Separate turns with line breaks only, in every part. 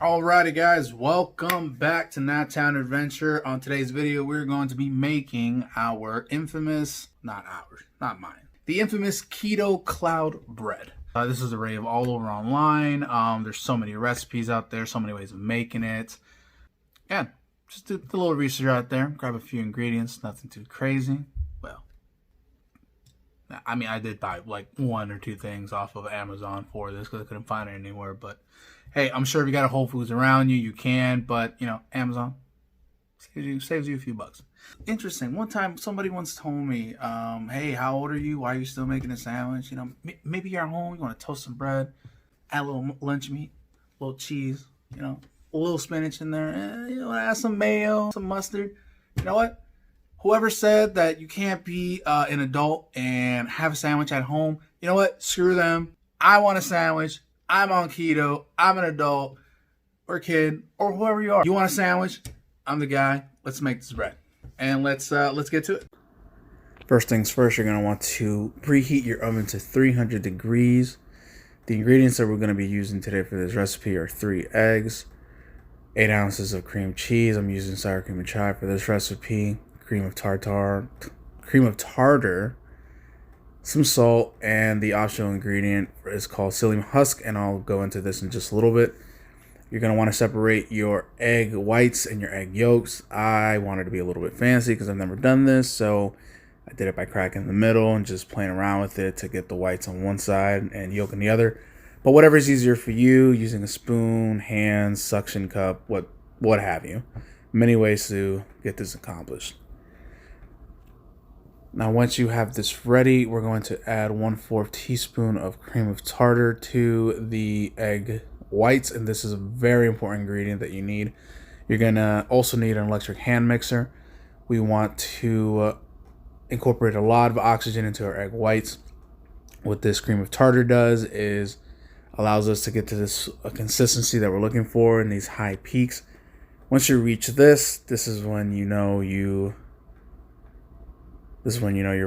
Alrighty guys, welcome back to Town Adventure. On today's video, we're going to be making our infamous, not mine, the infamous Keto Cloud Bread. This is arrayed all over online. There's so many recipes out there, so many ways of making it. Yeah, just do a little research out there, grab a few ingredients, nothing too crazy. Well, I mean, I did buy like one or two things off of Amazon for this because I couldn't find it anywhere, but hey, I'm sure if you got a Whole Foods around you, you can, but, you know, Amazon saves you a few bucks. Interesting. One time, somebody once told me, hey, how old are you? Why are you still making a sandwich? You know, maybe you're at home, you want to toast some bread, add a little lunch meat, a little cheese, you know, a little spinach in there, you know, add some mayo, some mustard. You know what? Whoever said that you can't be an adult and have a sandwich at home, you know what? Screw them. I want a sandwich. I'm on keto, I'm an adult, or kid, or whoever you are. You want a sandwich? I'm the guy. Let's make this bread. And let's get to it. First things first, you're gonna want to preheat your oven to 300 degrees. The ingredients that we're gonna be using today for this recipe are 3 eggs, 8 ounces of cream cheese. I'm using sour cream and chai for this recipe, cream of tartar, some salt, and the optional ingredient is called Psyllium Husk, and I'll go into this in just a little bit. You're going to want to separate your egg whites and your egg yolks. I wanted to be a little bit fancy because I've never done this, so I did it by cracking the middle and just playing around with it to get the whites on one side and yolk on the other. But whatever is easier for you, using a spoon, hands, suction cup, what have you. Many ways to get this accomplished. Now, once you have this ready, we're going to add 1/4 teaspoon of cream of tartar to the egg whites, and this is a very important ingredient that you need. You're going to also need an electric hand mixer. We want to incorporate a lot of oxygen into our egg whites. What this cream of tartar does is allows us to get to this consistency that we're looking for in these high peaks. Once you reach this is when you know you're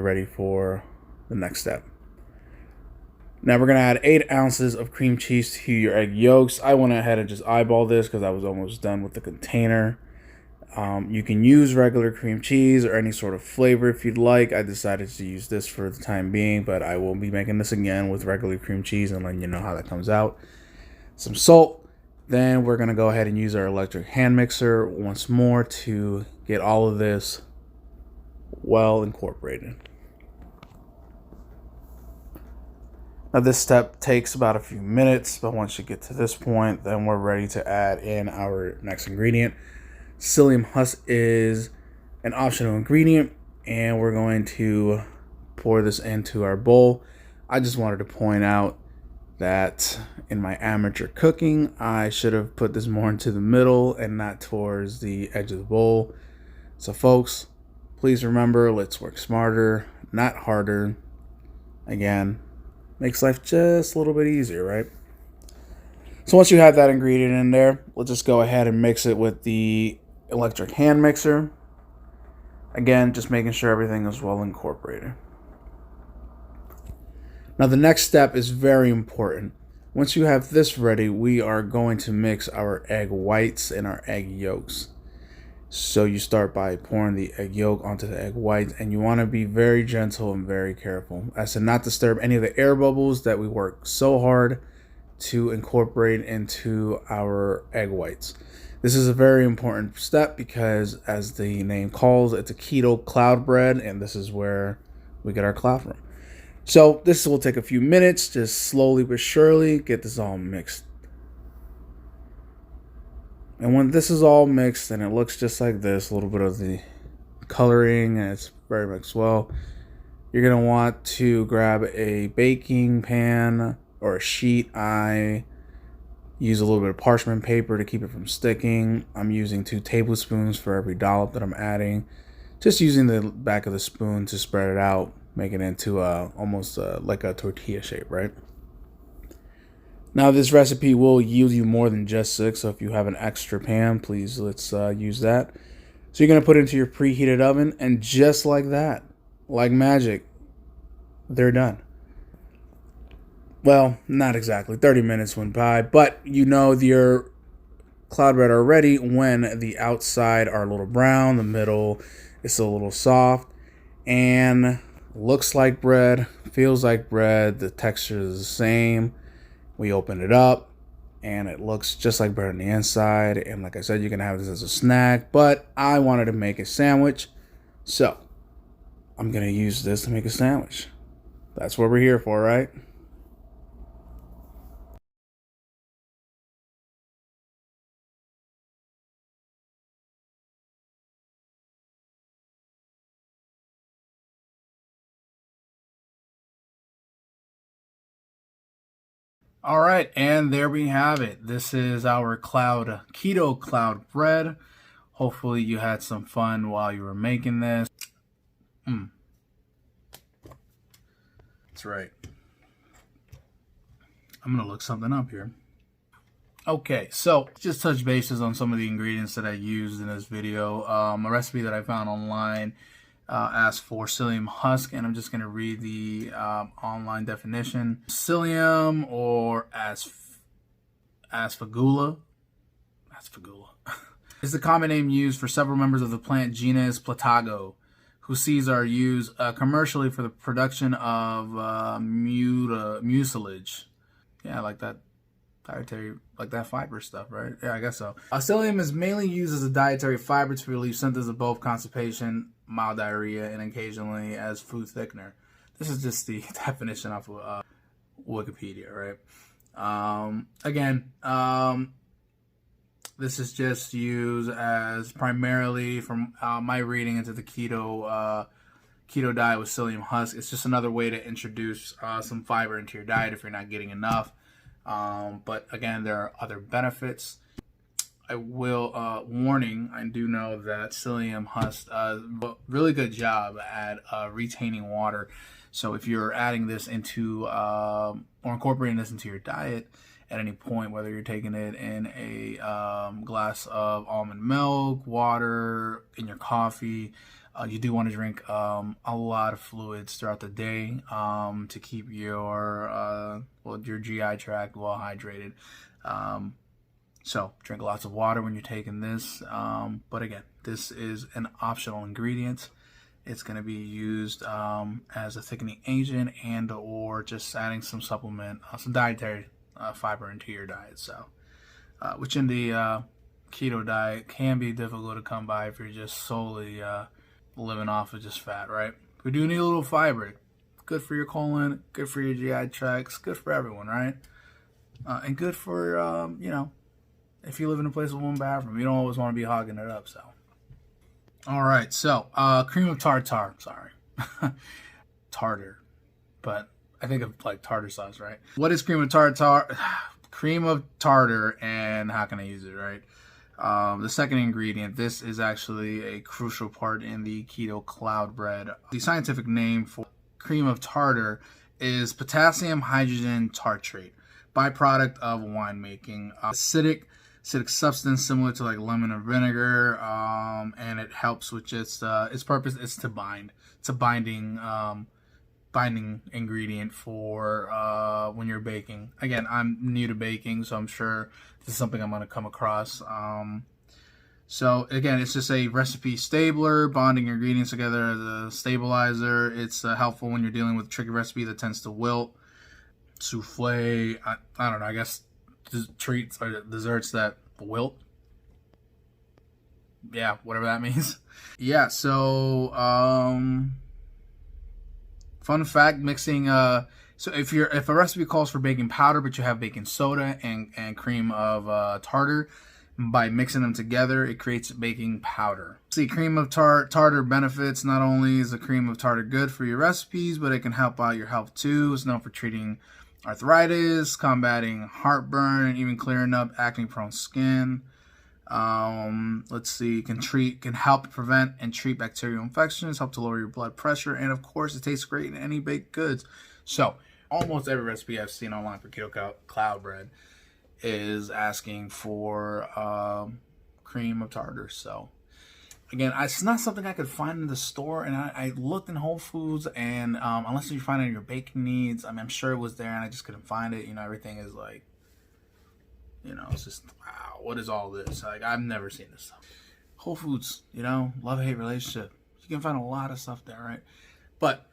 ready for the next step. Now we're going to add 8 ounces of cream cheese to your egg yolks. I went ahead and just eyeballed this because I was almost done with the container. You can use regular cream cheese or any sort of flavor if you'd like. I decided to use this for the time being, but I will be making this again with regular cream cheese and letting you know how that comes out. Some salt. Then we're going to go ahead and use our electric hand mixer once more to get all of this well incorporated. Now this step takes about a few minutes, but once you get to this point, then we're ready to add in our next ingredient. Psyllium Husk is an optional ingredient, and we're going to pour this into our bowl. I just wanted to point out that in my amateur cooking, I should have put this more into the middle and not towards the edge of the bowl. So folks, please remember, let's work smarter, not harder. Again, makes life just a little bit easier, right? So once you have that ingredient in there, we'll just go ahead and mix it with the electric hand mixer. Again, just making sure everything is well incorporated. Now the next step is very important. Once you have this ready, we are going to mix our egg whites and our egg yolks. So you start by pouring the egg yolk onto the egg whites, and you want to be very gentle and very careful as to not disturb any of the air bubbles that we work so hard to incorporate into our egg whites. This is a very important step because, as the name calls, it's a keto cloud bread, and this is where we get our cloud from. So this will take a few minutes, just slowly but surely get this all mixed. And when this is all mixed and it looks just like this, a little bit of the coloring and it's very mixed well, you're going to want to grab a baking pan or a sheet. I use a little bit of parchment paper to keep it from sticking. I'm using 2 tablespoons for every dollop that I'm adding. Just using the back of the spoon to spread it out, make it into almost like a tortilla shape, right? Now this recipe will yield you more than just 6, so if you have an extra pan, please let's use that. So you're going to put it into your preheated oven, and just like that, like magic, they're done. Well, not exactly. 30 minutes went by, but you know your cloud bread are ready when the outside are a little brown, the middle is a little soft, and looks like bread, feels like bread, the texture is the same. We open it up and it looks just like bread on the inside, and like I said, you can have this as a snack, but I wanted to make a sandwich, so I'm gonna use this to make a sandwich. That's what we're here for, right? All right, and there we have it. This is our Keto Cloud Bread. Hopefully you had some fun while you were making this. That's right. I'm gonna look something up here. Okay, so just touch bases on some of the ingredients that I used in this video. A recipe that I found online asked for psyllium husk, and I'm just going to read the online definition. Psyllium, or aspergilla, is the common name used for several members of the plant genus Platago, whose seeds are used commercially for the production of mucilage. Yeah, like that. Dietary, like that fiber stuff, right? Yeah, I guess so. Psyllium is mainly used as a dietary fiber to relieve symptoms of both constipation, mild diarrhea, and occasionally as food thickener. This is just the definition off of Wikipedia, right? Again, this is just used as primarily, from my reading into the keto diet with psyllium husk. It's just another way to introduce some fiber into your diet if you're not getting enough. But again, there are other benefits. I will, warning, I do know that psyllium husk really good job at retaining water. So if you're adding this into or incorporating this into your diet at any point, whether you're taking it in a glass of almond milk, water, in your coffee, you do want to drink a lot of fluids throughout the day to keep your GI tract well hydrated. So drink lots of water when you're taking this. But again, this is an optional ingredient. It's going to be used as a thickening agent and or just adding some supplement, some dietary fiber into your diet. So, which in the keto diet can be difficult to come by if you're just solely living off of just fat, right? We do need a little fiber. Good for your colon, good for your GI tracts, good for everyone, right? And good for, you know, if you live in a place with one bathroom, you don't always want to be hogging it up, so. All right, so cream of tartar, sorry. Tartar, but I think of like tartar sauce, right? What is cream of tartar? Cream of tartar, and how can I use it, right? The second ingredient, this is actually a crucial part in the Keto Cloud Bread. The scientific name for cream of tartar is potassium hydrogen tartrate, byproduct of winemaking. Acidic substance similar to like lemon or vinegar, and it helps with just its purpose is to bind. It's a binding ingredient for when you're baking. Again, I'm new to baking, so I'm sure this is something I'm going to come across. So again, it's just a recipe stabler, bonding ingredients together as a stabilizer. It's helpful when you're dealing with a tricky recipe that tends to wilt. Souffle, I don't know, I guess treats or desserts that wilt. Yeah, whatever that means. Yeah, so fun fact, mixing so if a recipe calls for baking powder but you have baking soda and cream of tartar, by mixing them together it creates baking powder. See, cream of tartar benefits. Not only is the cream of tartar good for your recipes, but it can help out your health too. It's known for treating arthritis, combating heartburn, and even clearing up acne prone skin. Let's see, can help prevent and treat bacterial infections, help to lower your blood pressure, and of course it tastes great in any baked goods. So almost every recipe I've seen online for Keto Cloud Bread is asking for cream of tartar. So again, it's not something I could find in the store, and I looked in Whole Foods, and unless you find it in your baking needs, I mean, I'm sure it was there, and I just couldn't find it. You know, everything is like You know, it's just, wow, what is all this? Like, I've never seen this stuff. Whole Foods, you know, love-hate relationship. You can find a lot of stuff there, right? But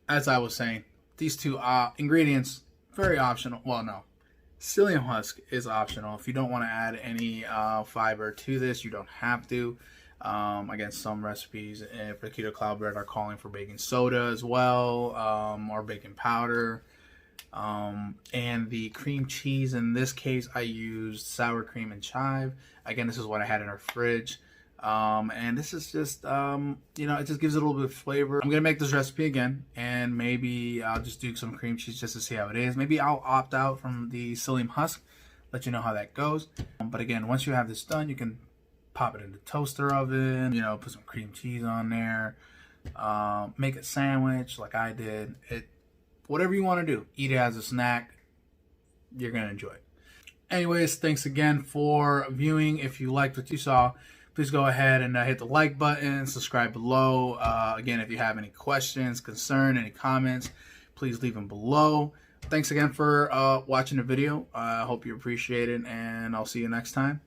as I was saying, these two ingredients, very optional. Well, no. Psyllium Husk is optional. If you don't want to add any fiber to this, you don't have to. Again, some recipes for Keto Cloud Bread are calling for baking soda as well, or baking powder. And the cream cheese, in this case, I used sour cream and chive. Again, this is what I had in our fridge. And this is just, you know, it just gives it a little bit of flavor. I'm going to make this recipe again, and maybe I'll just do some cream cheese just to see how it is. Maybe I'll opt out from the Psyllium Husk, let you know how that goes. But again, once you have this done, you can pop it in the toaster oven, you know, put some cream cheese on there, make a sandwich like I did. Whatever you want to do, eat it as a snack, you're going to enjoy it. Anyways, thanks again for viewing. If you liked what you saw, please go ahead and hit the like button, subscribe below. Again, if you have any questions, concern, any comments, please leave them below. Thanks again for watching the video. I hope you appreciate it, and I'll see you next time.